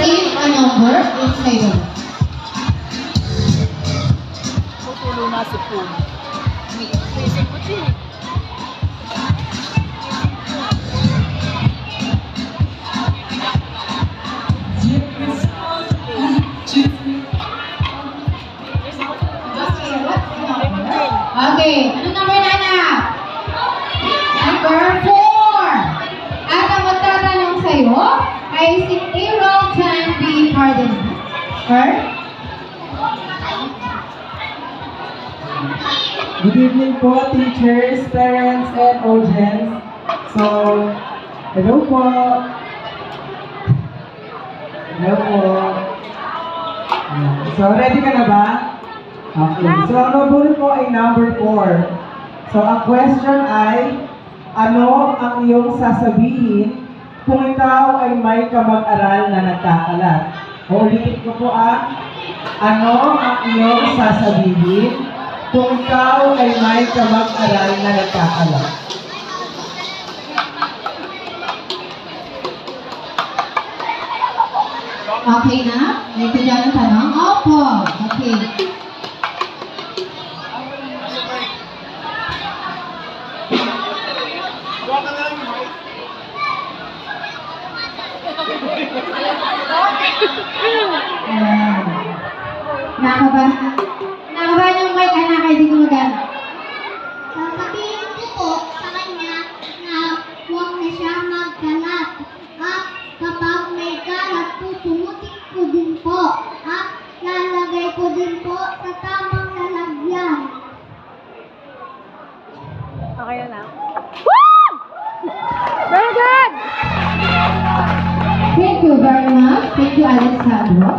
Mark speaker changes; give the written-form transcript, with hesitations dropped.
Speaker 1: State a number is sa'yo.
Speaker 2: Tutulo na si Pum. Isip ko siya.
Speaker 1: Okay, ano number na na? Number 4. At ang magtatanong sa'yo ay si Errol Chan B. Cardinal. Sir?
Speaker 3: Good evening po, teachers, parents, and audience. So, hello po. Hello po. So, ready ka na ba? Okay. So, ang nabulot mo ay number 4. So, ang question ay, ano ang iyong sasabihin kung ikaw ay may kamag-aral na nagkakalat? Ulitin ko po ano ang iyong sasabihin kung ikaw ay may kamag-aral na nagkakalat?
Speaker 1: Okay na? Naintindihan ang tanong? Opo. Okay. Nakabahan yung mic, anak, hindi ko magana.
Speaker 4: Sasabihin ko po sa kanya na huwag na siya magkalat. At kapag may kalat po, pumutik ko din po. At lalagay ko din po sa tamang lalagyan.
Speaker 2: Okay na. Woo! Very good!
Speaker 1: Thank you very much. Thank you, Alexandro.